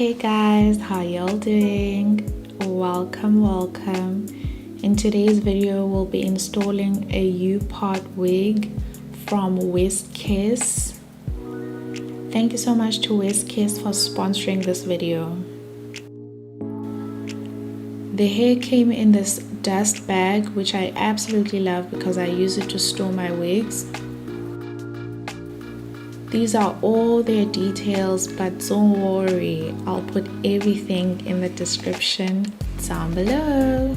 Hey guys, how y'all doing? Welcome. In today's video, we'll be installing a U-part wig from WestKiss. Thank you so much to WestKiss for sponsoring this video. The hair came in this dust bag, which I absolutely love because I use it to store my wigs. These are all their details, but don't worry, I'll put everything in the description down below.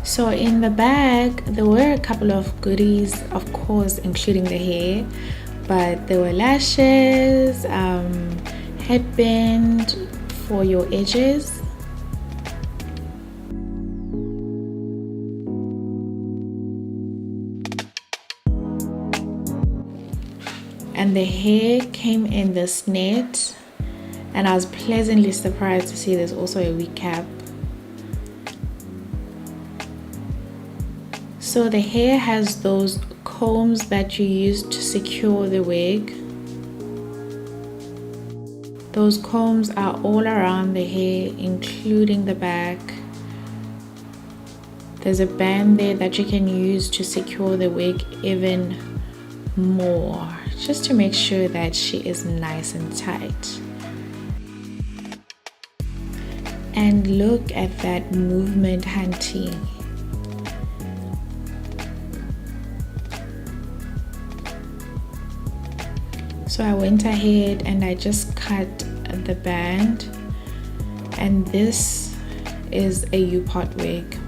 So in the bag, there were a couple of goodies, of course, including the hair, but there were lashes, headband for your edges, and the hair came in this net, and I was pleasantly surprised to see there's also a wig cap. So the hair has those combs that you use to secure the wig. Those combs are all around the hair, including the back. There's a band there that you can use to secure the wig even more, just to make sure that she is nice and tight. And look at that movement, hunty. So I went ahead and I just cut the band, and this is a U-part wig.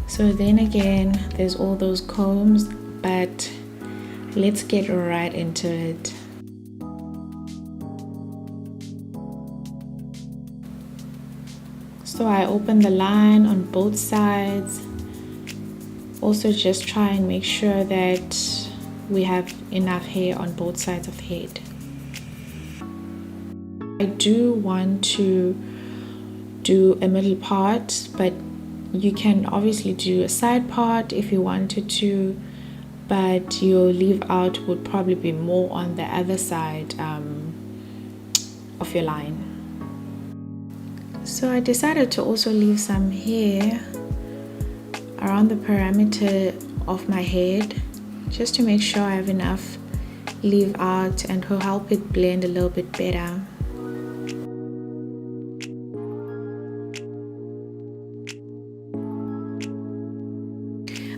So then again, there's all those combs, but let's get right into it. So I open the line on both sides. Also just try and make sure that we have enough hair on both sides of the head. I do want to do a middle part, but you can obviously do a side part if you wanted to, but your leave out would probably be more on the other side of your line. So I decided to also leave some hair around the perimeter of my head, just to make sure I have enough leave out and to help it blend a little bit better.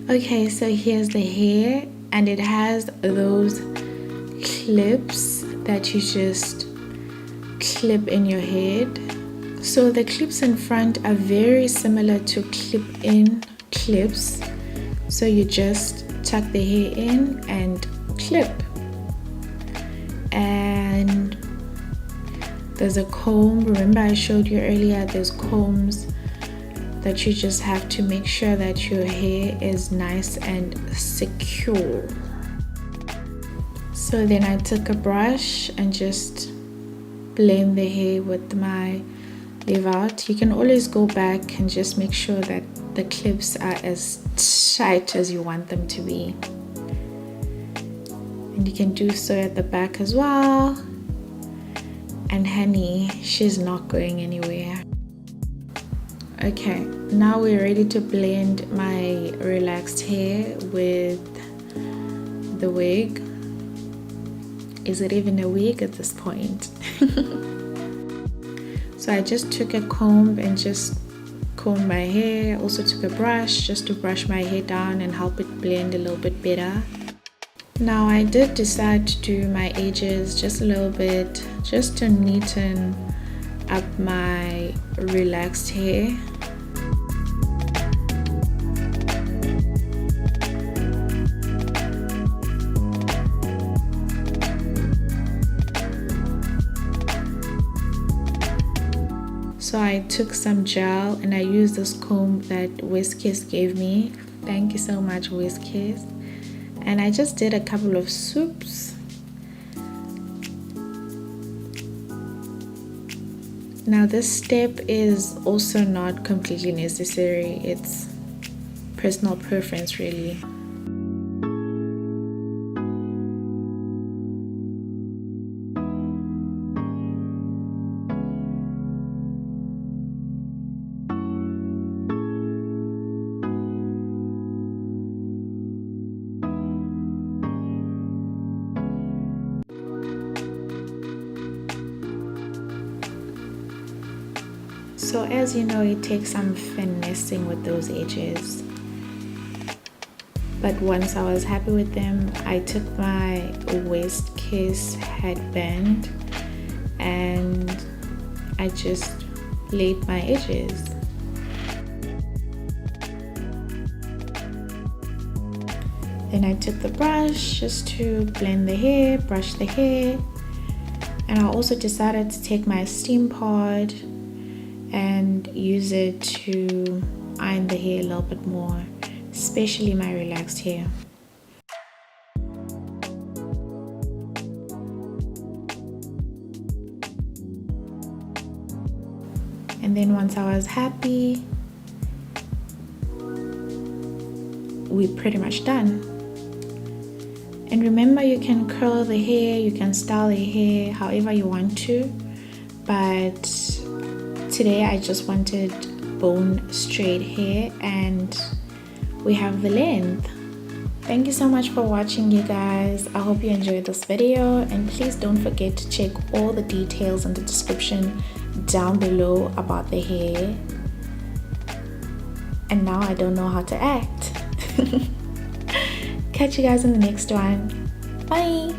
Okay, so here's the hair, and it has those clips that you just clip in your head. So the clips in front are very similar to clip-in clips. So you just tuck the hair in and clip. And there's a comb. Remember I showed you earlier, there's combs that you just have to make sure that your hair is nice and secure. So then I took a brush and just blend the hair with my leave out. You can always go back and just make sure that the clips are as tight as you want them to be. And you can do so at the back as well. And honey, she's not going anywhere. Okay, now we're ready to blend my relaxed hair with the wig. Is it even a wig at this point? So I just took a comb and just combed my hair. Also took a brush just to brush my hair down and help it blend a little bit better. Now I did decide to do my edges just a little bit, just to neaten up my relaxed hair. So I took some gel and I used this comb that WestKiss gave me. Thank you so much, WestKiss. And I just did a couple of swoops. Now this step is also not completely necessary. It's personal preference really. So as you know, it takes some finessing with those edges. But once I was happy with them, I took my WestKiss headband and I just laid my edges. Then I took the brush just to blend the hair, brush the hair. And I also decided to take my steam pod and use it to iron the hair a little bit more, especially my relaxed hair. And then once I was happy, we're pretty much done. And remember, you can curl the hair, you can style the hair however you want to, but today I just wanted bone straight hair and we have the length. Thank you so much for watching, you guys. I hope you enjoyed this video, and please don't forget to check all the details in the description down below about the hair. And now I don't know how to act. Catch you guys in the next one. Bye.